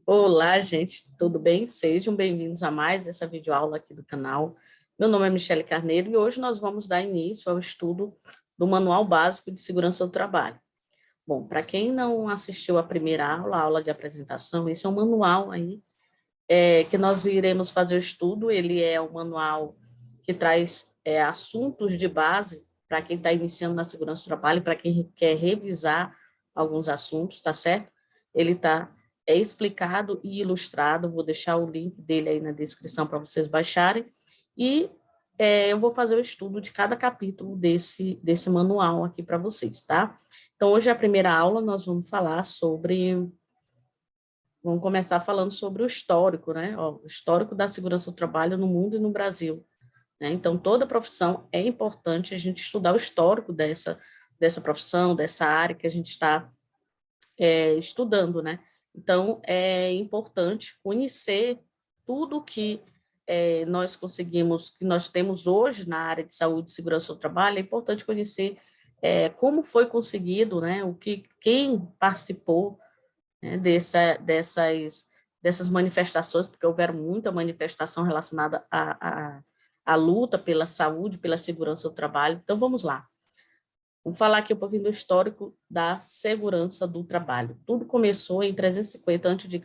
Olá, gente, tudo bem? Sejam bem-vindos a mais essa videoaula aqui do canal. Meu nome é Michele Carneiro e hoje nós vamos dar início ao estudo do Manual Básico de Segurança do Trabalho. Bom, para quem não assistiu à primeira aula, a aula de apresentação, esse é um manual aí que nós iremos fazer o estudo. Ele é um manual que traz assuntos de base para quem está iniciando na segurança do trabalho, para quem quer revisar alguns assuntos, tá certo? Ele é explicado e ilustrado, vou deixar o link dele aí na descrição para vocês baixarem, e eu vou fazer o estudo de cada capítulo desse manual aqui para vocês, tá? Então, hoje, a primeira aula, nós vamos falar sobre. Vamos começar falando sobre o histórico, né? O histórico da segurança do trabalho no mundo e no Brasil, né? Então, toda profissão é importante a gente estudar o histórico dessa profissão, dessa área que a gente está estudando, né? Então, é importante conhecer tudo que nós conseguimos, que nós temos hoje na área de saúde e segurança do trabalho. É importante conhecer como foi conseguido, né? Quem participou, né, dessas manifestações, porque houveram muita manifestação relacionada à luta pela saúde, pela segurança do trabalho. Então, vamos lá. Vamos falar aqui um pouquinho do histórico da segurança do trabalho. Tudo começou em 350 a.C.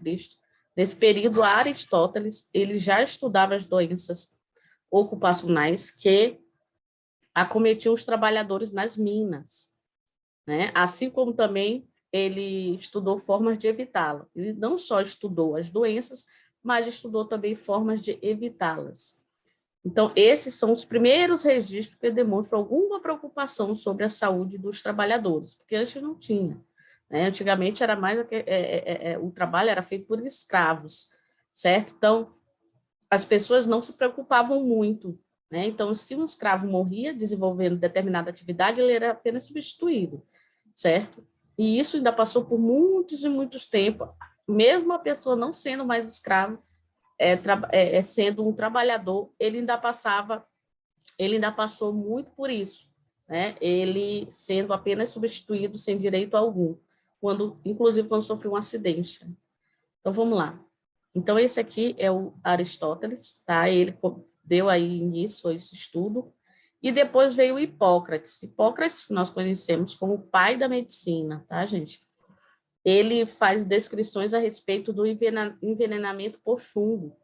Nesse período, Aristóteles ele já estudava as doenças ocupacionais que acometiam os trabalhadores nas minas, né? Assim como também ele estudou formas de evitá-lo. Ele não só estudou as doenças, mas estudou também formas de evitá-las. Então, esses são os primeiros registros que demonstram alguma preocupação sobre a saúde dos trabalhadores, porque antes não tinha, né? Antigamente era mais o trabalho era feito por escravos, certo? Então, as pessoas não se preocupavam muito, né? Então, se um escravo morria desenvolvendo determinada atividade, ele era apenas substituído, certo? E isso ainda passou por muitos e muitos tempos, mesmo a pessoa não sendo mais escravo, sendo um trabalhador, ele ainda passou muito por isso, né? Ele sendo apenas substituído sem direito algum, inclusive quando sofreu um acidente. Então, vamos lá. Então, esse aqui é o Aristóteles, tá? Ele deu aí início a esse estudo. E depois veio o Hipócrates. Hipócrates, nós conhecemos como o pai da medicina, tá, gente? Ele faz descrições a respeito do envenenamento por chumbo,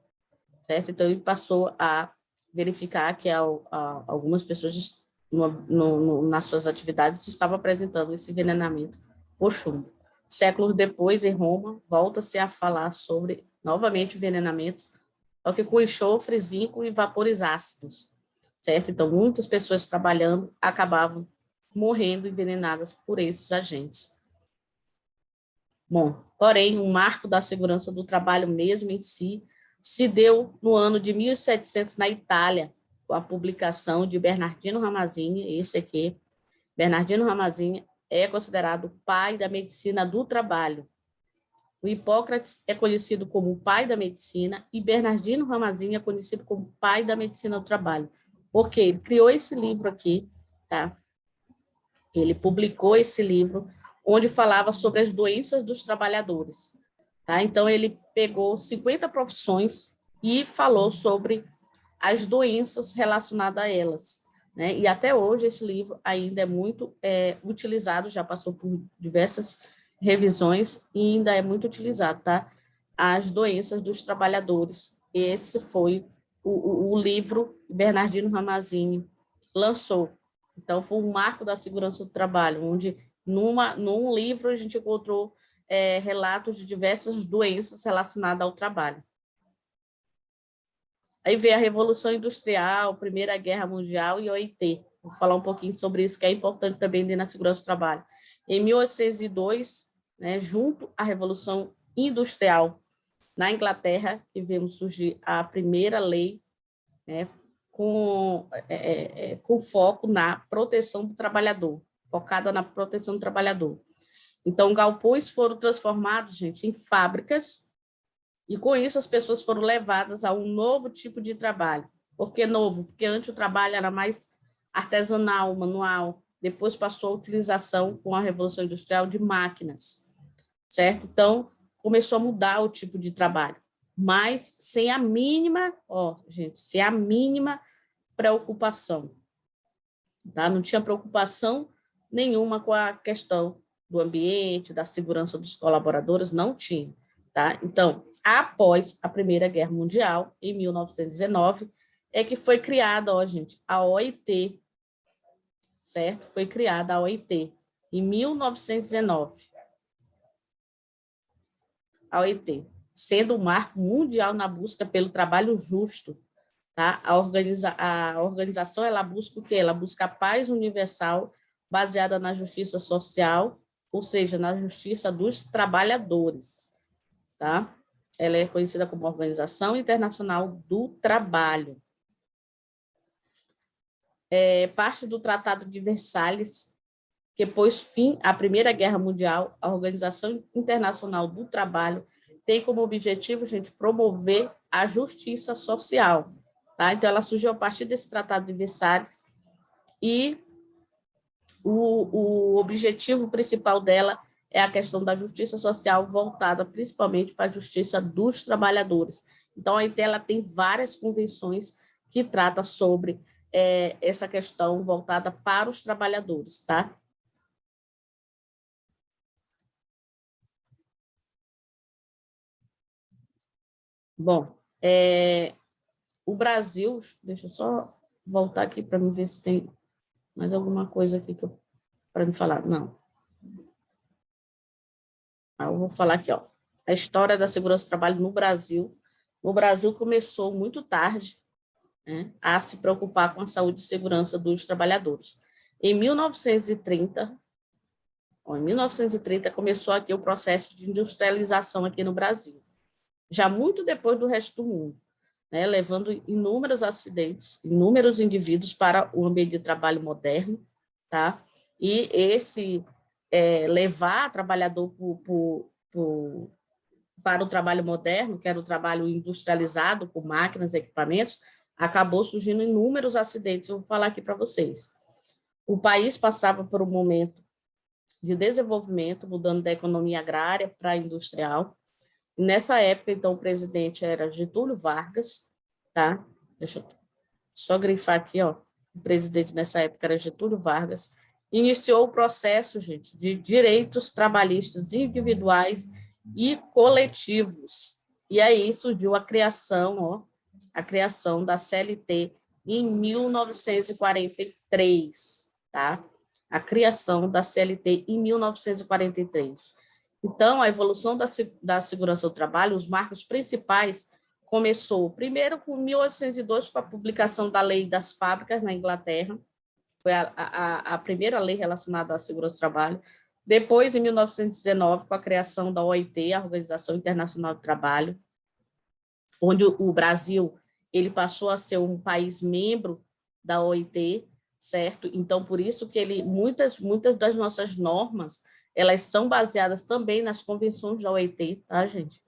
certo? Então, ele passou a verificar que algumas pessoas, nas suas atividades, estavam apresentando esse envenenamento por chumbo. Séculos depois, em Roma, volta-se a falar sobre, novamente, envenenamento, só que com enxofre, zinco e vapores ácidos, certo? Então, muitas pessoas trabalhando acabavam morrendo envenenadas por esses agentes. Bom, porém, o marco da segurança do trabalho mesmo em si se deu no ano de 1700 na Itália, com a publicação de Bernardino Ramazzini. Esse aqui, Bernardino Ramazzini, é considerado o pai da medicina do trabalho. O Hipócrates é conhecido como o pai da medicina e Bernardino Ramazzini é conhecido como o pai da medicina do trabalho, porque ele criou esse livro aqui, tá? Ele publicou esse livro onde falava sobre as doenças dos trabalhadores, tá? Então, ele pegou 50 profissões e falou sobre as doenças relacionadas a elas, né? E até hoje esse livro ainda é muito utilizado, já passou por diversas revisões e ainda é muito utilizado, tá? As doenças dos trabalhadores. Esse foi o livro que Bernardino Ramazzini lançou. Então, foi um marco da segurança do trabalho, onde num livro a gente encontrou relatos de diversas doenças relacionadas ao trabalho. Aí veio a Revolução Industrial, Primeira Guerra Mundial e OIT. Vou falar um pouquinho sobre isso, que é importante também na segurança do trabalho. Em 1802, né, junto à Revolução Industrial, na Inglaterra, que vemos surgir a primeira lei, né, com foco na proteção do trabalhador, focada na proteção do trabalhador. Então, galpões foram transformados, gente, em fábricas, e com isso as pessoas foram levadas a um novo tipo de trabalho. Por que novo? Porque antes o trabalho era mais artesanal, manual, depois passou a utilização, com a Revolução Industrial, de máquinas, certo? Então, começou a mudar o tipo de trabalho, mas sem a mínima, gente, sem a mínima preocupação, tá? Não tinha preocupação nenhuma com a questão do ambiente, da segurança dos colaboradores, não tinha, tá? Então, após a Primeira Guerra Mundial, em 1919, é que foi criada, gente, a OIT, certo? Foi criada a OIT em 1919. A OIT, sendo um marco mundial na busca pelo trabalho justo, tá? A organização, ela busca o quê? Ela busca a paz universal baseada na justiça social, ou seja, na justiça dos trabalhadores, tá? Ela é conhecida como Organização Internacional do Trabalho. É parte do Tratado de Versalhes, que pôs fim à Primeira Guerra Mundial. A Organização Internacional do Trabalho tem como objetivo, gente, promover a justiça social, tá? Então, ela surgiu a partir desse Tratado de Versalhes e o objetivo principal dela é a questão da justiça social voltada principalmente para a justiça dos trabalhadores. Então, a OIT ela tem várias convenções que tratam sobre essa questão voltada para os trabalhadores, tá? Bom, o Brasil, deixa eu só voltar aqui para me ver se tem mais alguma coisa aqui para me falar. Não. Eu vou falar aqui, ó. A história da segurança do trabalho no Brasil. O Brasil começou muito tarde, né, a se preocupar com a saúde e segurança dos trabalhadores. Em 1930, começou aqui o processo de industrialização aqui no Brasil, já muito depois do resto do mundo, né, levando inúmeros acidentes, inúmeros indivíduos para o ambiente de trabalho moderno, tá? E esse levar trabalhador para o trabalho moderno, que era o trabalho industrializado, com máquinas e equipamentos, acabou surgindo inúmeros acidentes. Eu vou falar aqui para vocês. O país passava por um momento de desenvolvimento, mudando da economia agrária para a industrial. Nessa época, então, o presidente era Getúlio Vargas, tá? Deixa eu só grifar aqui, ó. O presidente nessa época era Getúlio Vargas. Iniciou o processo, gente, de direitos trabalhistas individuais e coletivos. E aí surgiu a criação da CLT em 1943, tá? A criação da CLT em 1943. Então, a evolução da segurança do trabalho, os marcos principais, começou primeiro com 1802, com a publicação da Lei das Fábricas na Inglaterra, foi a primeira lei relacionada à segurança do trabalho. Depois, em 1919, com a criação da OIT, a Organização Internacional do Trabalho, onde o Brasil ele passou a ser um país membro da OIT, certo? Então, por isso que muitas das nossas normas, elas são baseadas também nas convenções da OIT, tá, gente?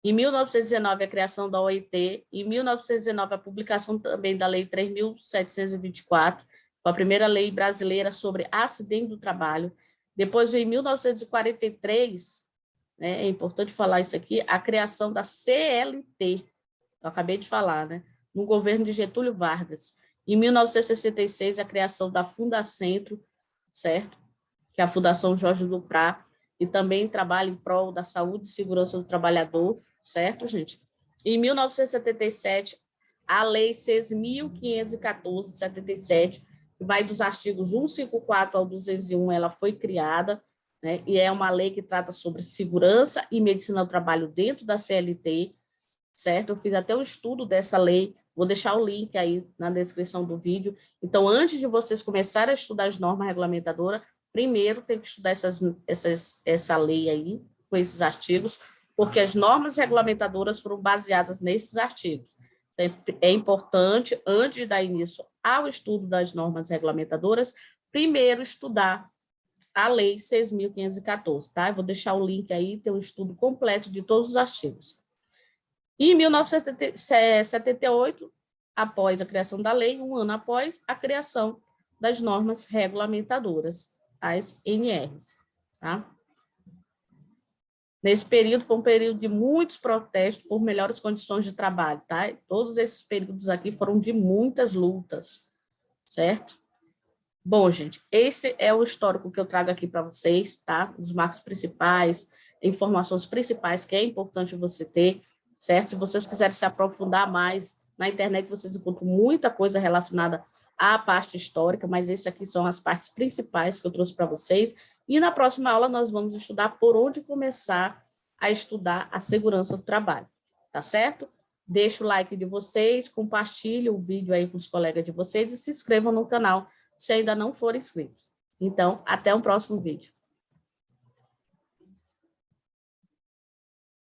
Em 1919, a criação da OIT, em 1919, a publicação também da Lei 3.724, a primeira lei brasileira sobre acidente do trabalho. Depois, em 1943, né, é importante falar isso aqui, a criação da CLT, eu acabei de falar, né, no governo de Getúlio Vargas. Em 1966, a criação da Fundacentro, certo? Que é a Fundação Jorge Duprá, e também trabalha em prol da saúde e segurança do trabalhador, certo, gente? Em 1977, a Lei 6.514, de 77, que vai dos artigos 154 ao 201, ela foi criada, né? E é uma lei que trata sobre segurança e medicina do trabalho dentro da CLT, certo? Eu fiz até um estudo dessa lei, vou deixar o link aí na descrição do vídeo. Então, antes de vocês começarem a estudar as normas regulamentadoras, primeiro tem que estudar essa lei aí, com esses artigos, porque as normas regulamentadoras foram baseadas nesses artigos. É importante, antes de dar início ao estudo das normas regulamentadoras, primeiro estudar a Lei 6.514, tá? Eu vou deixar o link aí, tem um estudo completo de todos os artigos. E em 1978, após a criação da lei, um ano após a criação das normas regulamentadoras, as NRs. tá? Nesse período, foi um período de muitos protestos por melhores condições de trabalho, tá? Todos esses períodos aqui foram de muitas lutas, certo? Bom, gente, esse é o histórico que eu trago aqui para vocês, tá? Os marcos principais, informações principais que é importante você ter, certo? Se vocês quiserem se aprofundar mais, na internet vocês encontram muita coisa relacionada à parte histórica, mas esses aqui são as partes principais que eu trouxe para vocês. E na próxima aula nós vamos estudar por onde começar a estudar a segurança do trabalho, tá certo? Deixa o like de vocês, compartilhe o vídeo aí com os colegas de vocês e se inscrevam no canal se ainda não forem inscritos. Então, até o próximo vídeo.